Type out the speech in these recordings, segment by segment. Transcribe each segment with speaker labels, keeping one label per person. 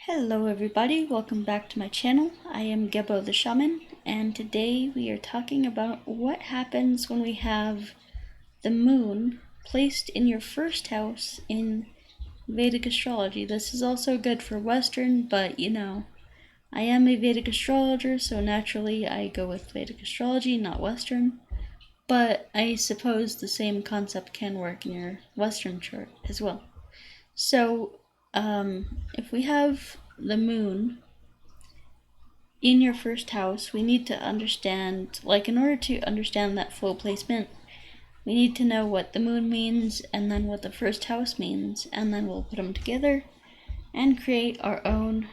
Speaker 1: Hello everybody, welcome back to my channel. I am Gebo the Shaman, and today we are talking about what happens when we have the moon placed in your first house in Vedic astrology. This is also good for Western, but you know, I am a Vedic astrologer, so naturally I go with Vedic astrology, not Western. But I suppose the same concept can work in your Western chart as well. So, if we have the moon in your first house, we need to understand, in order to understand that flow placement, we need to know what the moon means and then what the first house means, and then we'll put them together and create our own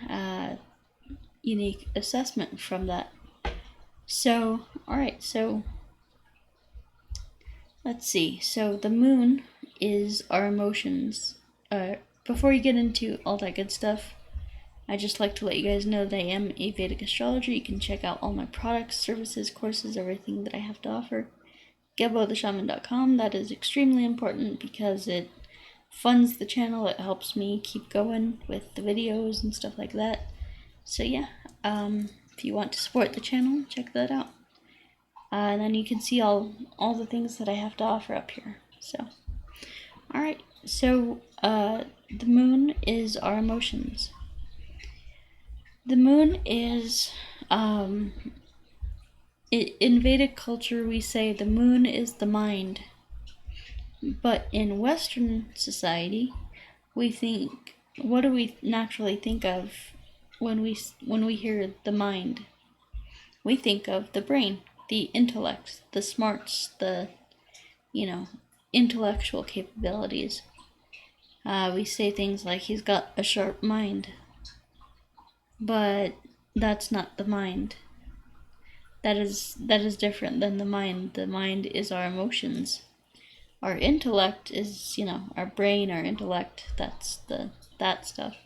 Speaker 1: unique assessment from that. So, alright, so let's see. So the moon is our emotions. Before you get into all that good stuff, I just like to let you guys know that I am a Vedic astrologer. You can check out all my products, services, courses, everything that I have to offer. GeboTheShaman.com. That is extremely important because it funds the channel. It helps me keep going with the videos and stuff like that. So yeah, if you want to support the channel, check that out. And then you can see all the things that I have to offer up here. So, alright, so the moon is our emotions. The moon is, in Vedic culture we say the moon is the mind. But in Western society, we think, what do we naturally think of when we hear the mind? We think of the brain, the intellect, the smarts, the, intellectual capabilities. We say things like, he's got a sharp mind. But that's not the mind. That is different than the mind. The mind is our emotions. Our intellect is, our brain, our intellect, that's that stuff.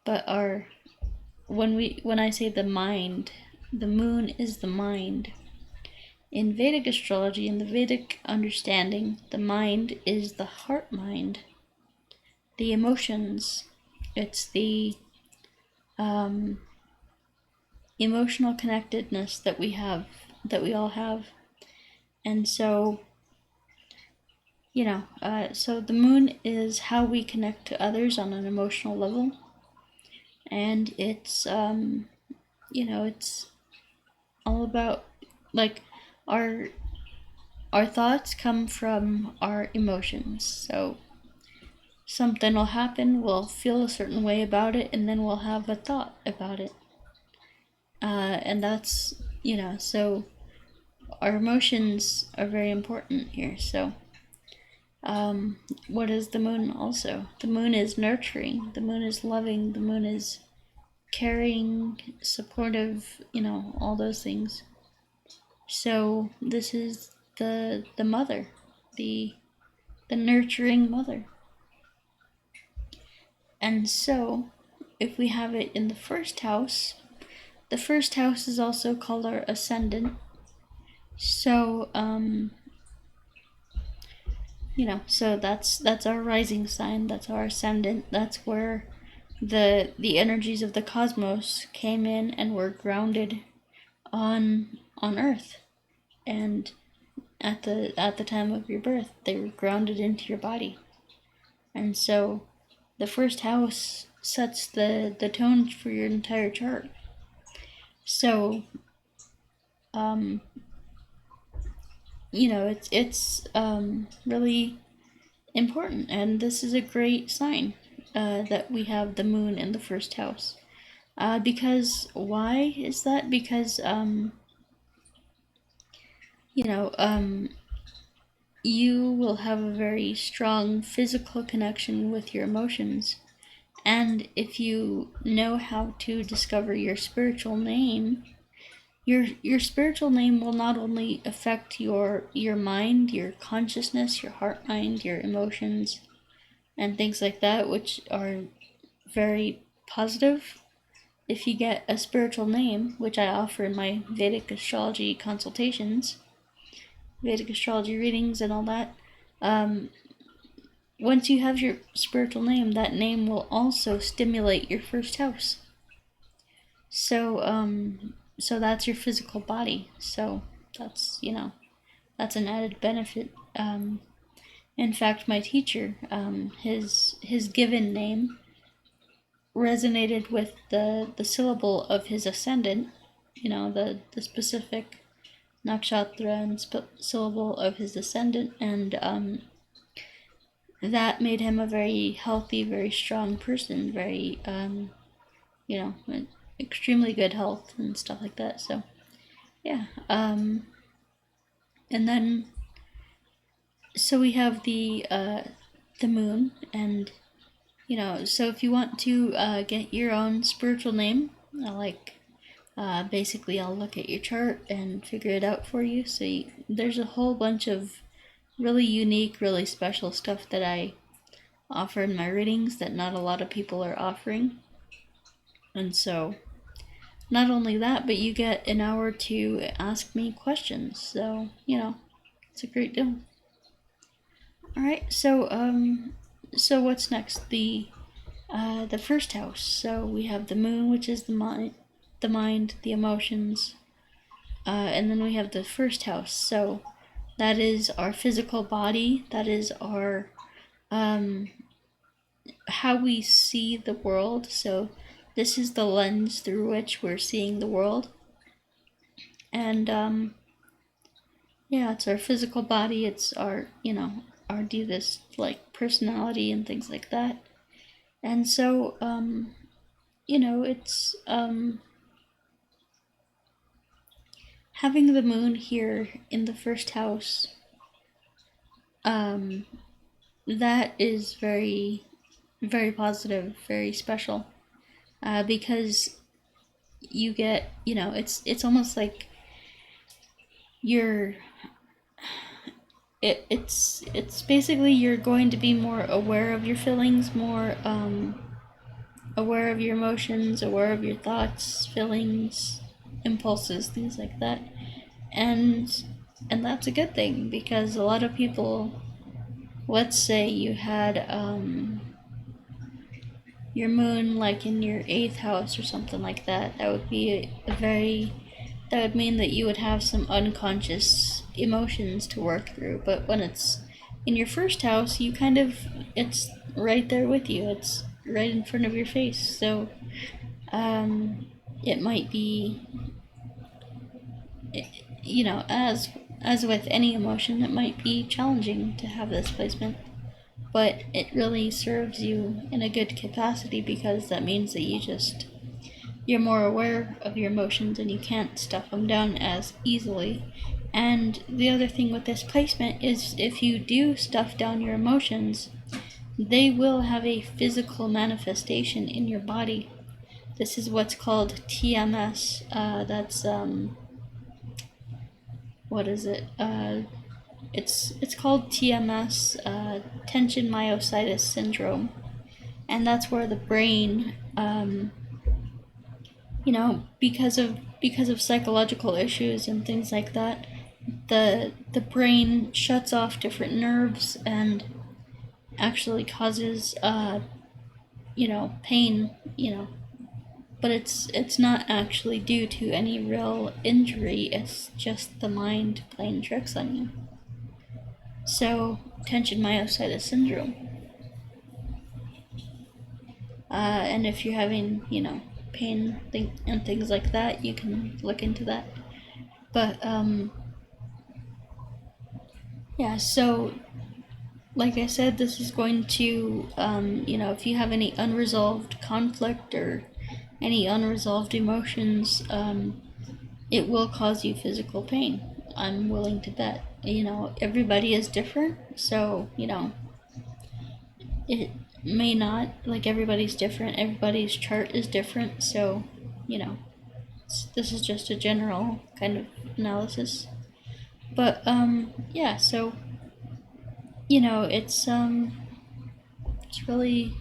Speaker 1: But when I say the mind, the moon is the mind. In Vedic astrology, in the Vedic understanding, the mind is the heart mind. The emotions, it's the emotional connectedness that we all have. And so, so the moon is how we connect to others on an emotional level. And it's, it's all about, our thoughts come from our emotions. So something will happen, we'll feel a certain way about it, and then we'll have a thought about it. And that's, so our emotions are very important here. So, what is the moon also? The moon is nurturing, the moon is loving, the moon is caring, supportive, all those things. So this is the mother, the nurturing mother. And so, if we have it in the first house is also called our ascendant. So, so that's our rising sign, that's our ascendant, that's where the energies of the cosmos came in and were grounded on Earth. And at the time of your birth, they were grounded into your body. And so the first house sets the tone for your entire chart. So, it's really important, and this is a great sign that we have the moon in the first house. Because why is that? Because you will have a very strong physical connection with your emotions. And if you know how to discover your spiritual name, your spiritual name will not only affect your mind, your consciousness, your heart, mind, your emotions, and things like that, which are very positive. If you get a spiritual name, which I offer in my Vedic astrology consultations, Vedic astrology readings and all that, once you have your spiritual name, that name will also stimulate your first house. So that's your physical body. So that's, that's an added benefit. In fact, my teacher, his given name resonated with the syllable of his ascendant, the specific nakshatra and syllable of his ascendant, and that made him a very healthy, very strong person, very, extremely good health and stuff like that. So, yeah. And then, so we have the moon, and so if you want to get your own spiritual name, basically I'll look at your chart and figure it out for you. So there's a whole bunch of really unique, really special stuff that I offer in my readings that not a lot of people are offering. And so not only that, but you get an hour to ask me questions. So, it's a great deal. Alright, so what's next? The first house. So we have the moon, which is the mind, the emotions, and then we have the first house. So that is our physical body. That is our how we see the world. So this is the lens through which we're seeing the world. And it's our physical body. It's our our deepest personality and things like that. And so it's having the moon here in the first house, that is very, very positive, very special, because you get, it's almost like it's basically you're going to be more aware of your feelings, more aware of your emotions, aware of your thoughts, feelings, impulses, things like that. And that's a good thing, because a lot of people, let's say you had your moon in your 8th house or something like that, that would be that would mean that you would have some unconscious emotions to work through. But when it's in your first house, it's right there with you. It's right in front of your face. So it might be, as with any emotion, it might be challenging to have this placement, but it really serves you in a good capacity, because that means that you're more aware of your emotions and you can't stuff them down as easily. And the other thing with this placement is, if you do stuff down your emotions, they will have a physical manifestation in your body. This is what's called TMS. That's what is it? It's called TMS, tension myositis syndrome, and that's where the brain, because of psychological issues and things like that, the brain shuts off different nerves and actually causes pain, but it's not actually due to any real injury. It's just the mind playing tricks on you. So, tension myositis syndrome. And if you're having, pain and things like that, you can look into that. But, so, like I said, this is going to, if you have any unresolved conflict or any unresolved emotions, it will cause you physical pain. I'm willing to bet. Everybody is different, so, it may not, everybody's different, everybody's chart is different, so, this is just a general kind of analysis. But, so, it's really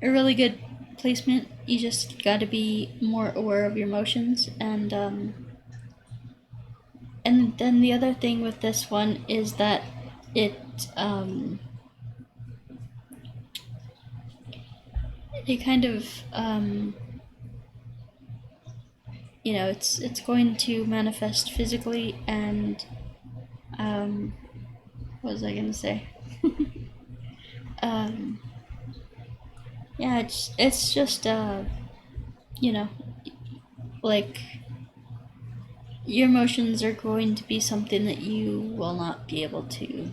Speaker 1: a really good placement. You just gotta be more aware of your emotions, and then the other thing with this one is that it kind of you know, it's going to manifest physically, and what was I gonna say? Yeah, it's just you know, like, your emotions are going to be something that you will not be able to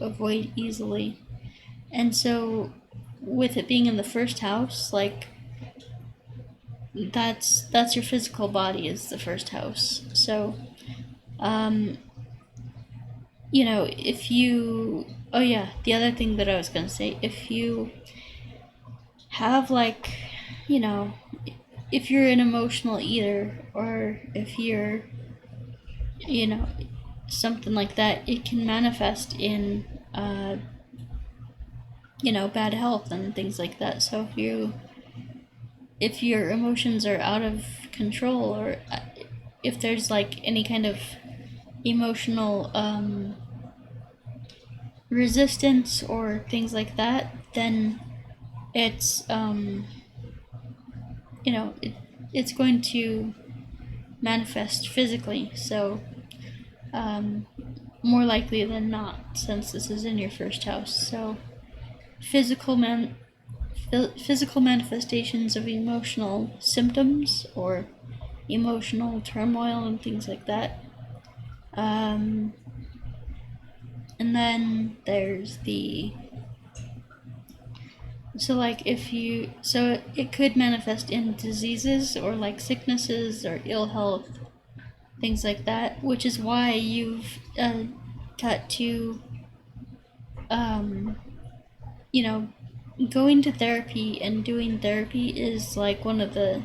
Speaker 1: avoid easily. And so, with it being in the first house, like, that's your physical body is the first house. So, you know, if you, oh yeah, the other thing that I was gonna say, if you have, like, you know, if you're an emotional eater, or if you're, you know, something like that, it can manifest in you know, bad health and things like that. So if your emotions are out of control, or if there's like any kind of emotional resistance or things like that, then it's you know, it's going to manifest physically. So more likely than not, since this is in your first house. So physical manifestations of emotional symptoms or emotional turmoil and things like that. And then there's so it could manifest in diseases, or like sicknesses or ill health, things like that, which is why you've got to you know, going to therapy and doing therapy is like one of the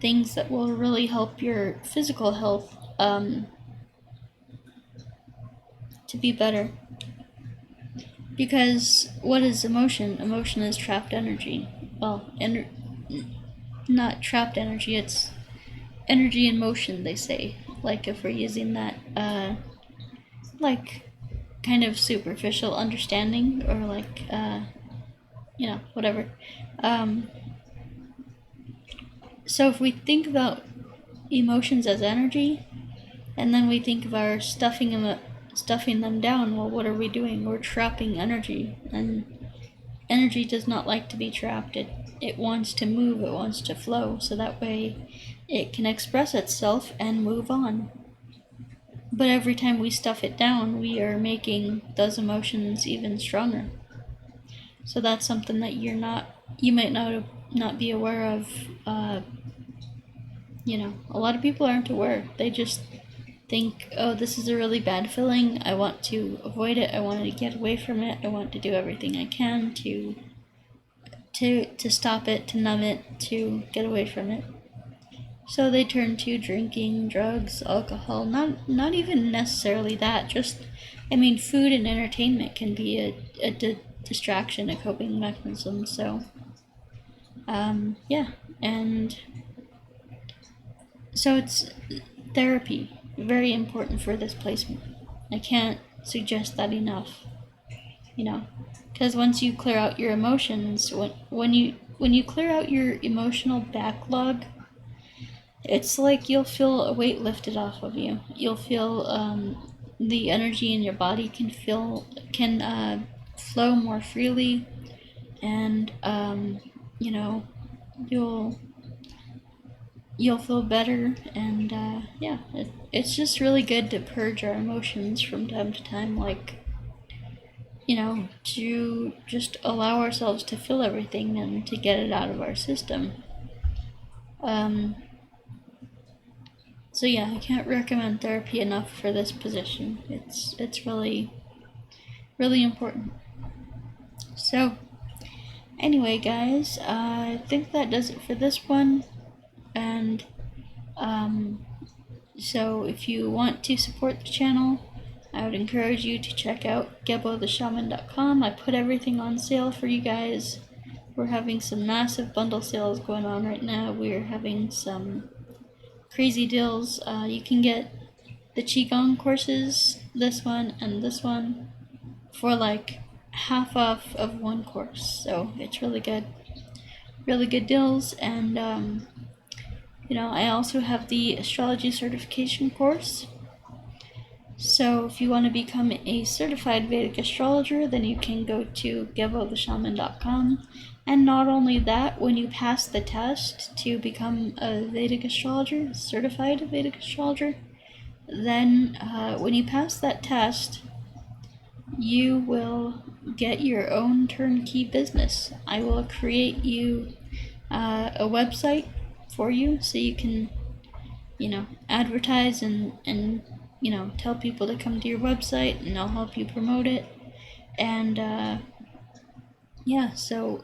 Speaker 1: things that will really help your physical health to be better. Because what is emotion? Emotion is trapped energy. Well, not trapped energy, it's energy in motion, they say. Like, if we're using that, like, kind of superficial understanding, or like, you know, whatever. So if we think about emotions as energy, and then we think of our stuffing them down, well, what are we doing? We're trapping energy, and energy does not like to be trapped. It wants to move, it wants to flow, so that way it can express itself and move on. But every time we stuff it down, we are making those emotions even stronger. So that's something that you might not be aware of. You know, a lot of people aren't aware. They just think, oh, this is a really bad feeling. I want to avoid it. I want to get away from it. I want to do everything I can to stop it, to numb it, to get away from it. So they turn to drinking, drugs, alcohol. Not even necessarily that. Just, I mean, food and entertainment can be a distraction, a coping mechanism. So, yeah, and so it's therapy, very important for this placement. I can't suggest that enough. You know, because once you clear out your emotions, when you clear out your emotional backlog, it's like you'll feel a weight lifted off of you. You'll feel the energy in your body can flow more freely, and you know, you'll feel better, and yeah, it's just really good to purge our emotions from time to time, like, you know, to just allow ourselves to feel everything and to get it out of our system. So yeah, I can't recommend therapy enough for this position. It's really, really important. So anyway, guys, I think that does it for this one. And so if you want to support the channel, I would encourage you to check out GeboTheShaman.com. I put everything on sale for you guys. We're having some massive bundle sales going on right now. We're having some crazy deals. You can get the Qigong courses this one, and this one for like half off of one course. So it's really good deals. And I also have the astrology certification course. So if you want to become a certified Vedic astrologer, then you can go to gebotheshaman.com. And not only that, when you pass the test to become a Vedic astrologer, certified Vedic astrologer, then when you pass that test, you will get your own turnkey business. I will create you a website for you so you can, advertise and tell people to come to your website, and I'll help you promote it. And so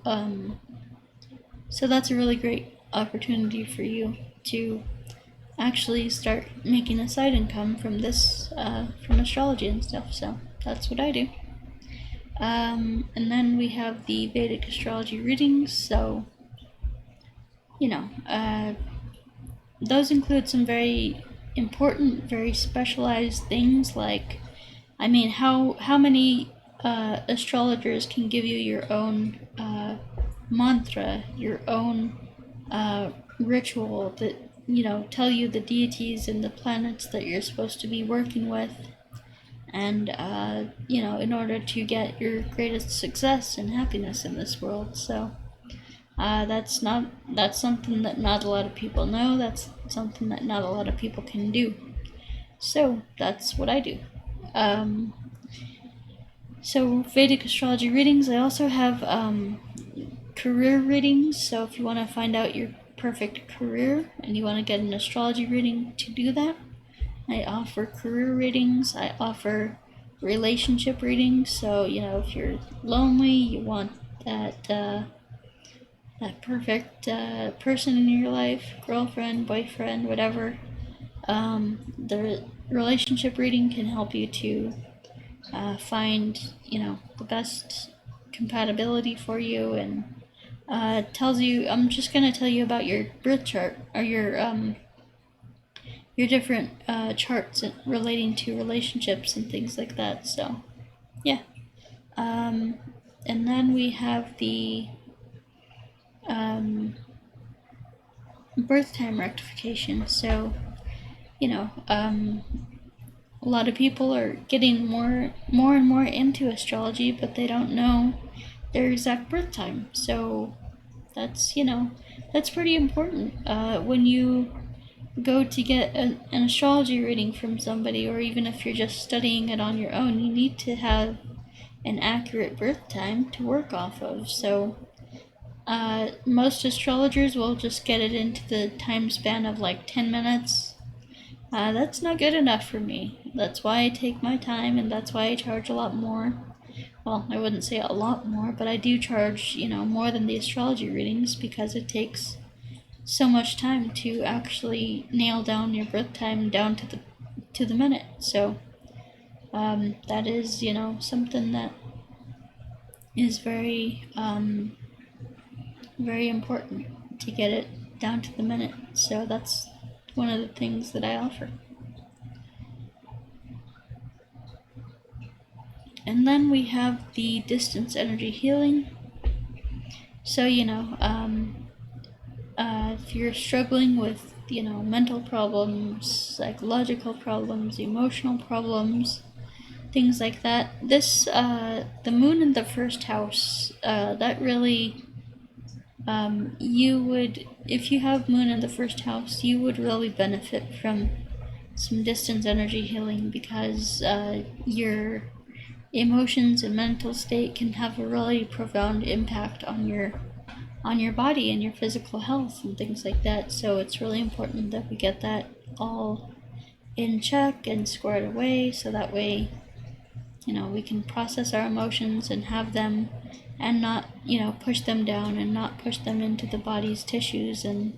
Speaker 1: that's a really great opportunity for you to actually start making a side income from this, from astrology and stuff. So that's what I do. And then we have the Vedic astrology readings. So, those include some very important, very specialized things like, how many astrologers can give you your own mantra, your own ritual that, tell you the deities and the planets that you're supposed to be working with, and, in order to get your greatest success and happiness in this world. So that's something that not a lot of people know. That's something that not a lot of people can do. So that's what I do. So Vedic astrology readings. I also have career readings. So if you want to find out your perfect career and you want to get an astrology reading to do that, I offer career readings. I offer relationship readings. So if you're lonely, you want that perfect person in your life, girlfriend, boyfriend, whatever. The relationship reading can help you to find, the best compatibility for you, and tells you. I'm just gonna tell you about your birth chart, or your different charts relating to relationships and things like that. So, yeah. And then we have the birth time rectification. So, a lot of people are getting more and more into astrology, but they don't know their exact birth time. So that's pretty important. When you go to get an astrology reading from somebody, or even if you're just studying it on your own, you need to have an accurate birth time to work off of. So most astrologers will just get it into the time span of like 10 minutes. That's not good enough for me. That's why I take my time, and that's why I charge a lot more. Well, I wouldn't say a lot more, but I do charge, more than the astrology readings, because it takes so much time to actually nail down your birth time down to the minute. So that is, something that is very very important, to get it down to the minute. So that's one of the things that I offer. And then we have the distance energy healing. So, if you're struggling with, mental problems, psychological problems, emotional problems, things like that, this, the moon in the first house, that really, you would, if you have moon in the first house, you would really benefit from some distance energy healing, because your emotions and mental state can have a really profound impact on your body and your physical health and things like that. So it's really important that we get that all in check and squared away, so that way, we can process our emotions and have them, and not, push them down, and not push them into the body's tissues and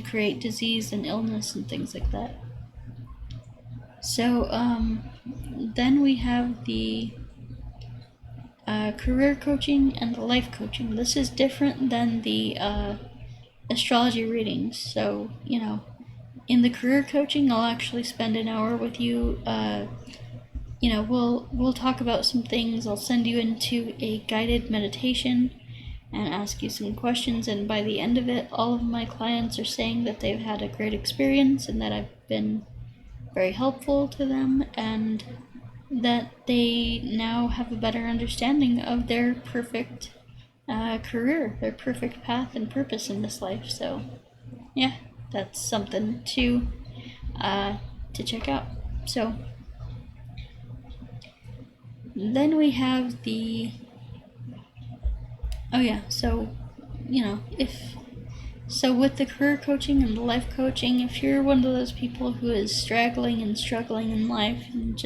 Speaker 1: create disease and illness and things like that. So then we have the career coaching and the life coaching. This is different than the astrology readings. So, in the career coaching, I'll actually spend an hour with you we'll talk about some things. I'll send you into a guided meditation and ask you some questions, and by the end of it, all of my clients are saying that they've had a great experience and that I've been very helpful to them, and that they now have a better understanding of their perfect career, their perfect path and purpose in this life. So yeah, that's something to check out. So then we have the with the career coaching and the life coaching, if you're one of those people who is straggling and struggling in life and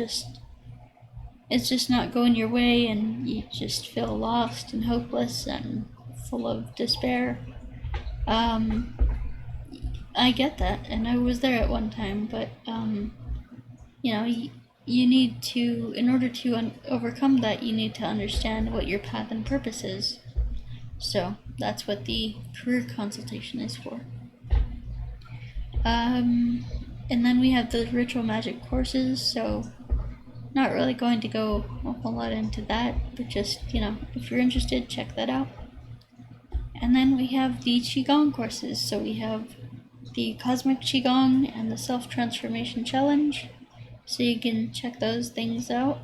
Speaker 1: it's just not going your way and you just feel lost and hopeless and full of despair, I get that, and I was there at one time, but you need to, in order to overcome that, you need to understand what your path and purpose is. So that's what the career consultation is for. And then we have the ritual magic courses, so not really going to go a whole lot into that, but just, if you're interested, check that out. And then we have the Qigong courses, so we have the Cosmic Qigong and the Self-Transformation Challenge, so you can check those things out.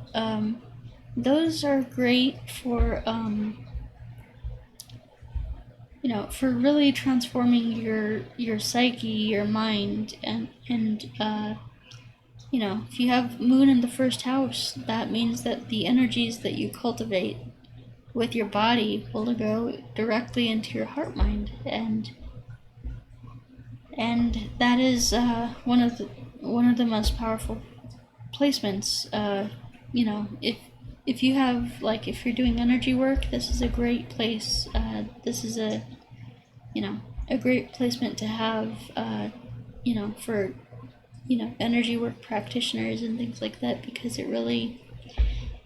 Speaker 1: Those are great for for really transforming your psyche, your mind, and if you have moon in the first house, that means that the energies that you cultivate with your body will go directly into your heart mind, and that is one of the most powerful placements. If you have, if you're doing energy work, this is a great place. This is a great placement to have, for, energy work practitioners and things like that, because it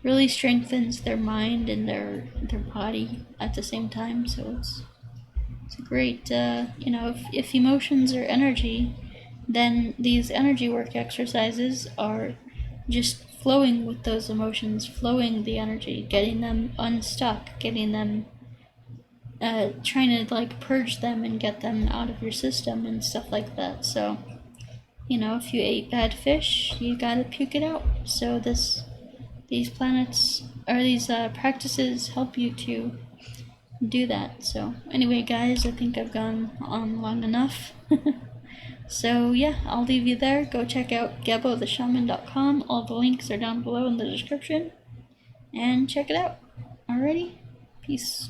Speaker 1: really strengthens their mind and their body at the same time. So it's a great, if emotions are energy, then these energy work exercises are just flowing with those emotions, flowing the energy, getting them unstuck, getting them, trying to purge them and get them out of your system and stuff like that. So, if you ate bad fish, you gotta puke it out. So these practices help you to do that. So anyway, guys, I think I've gone on long enough. So yeah, I'll leave you there. Go check out GeboTheShaman.com. All the links are down below in the description. And check it out. Alrighty, peace.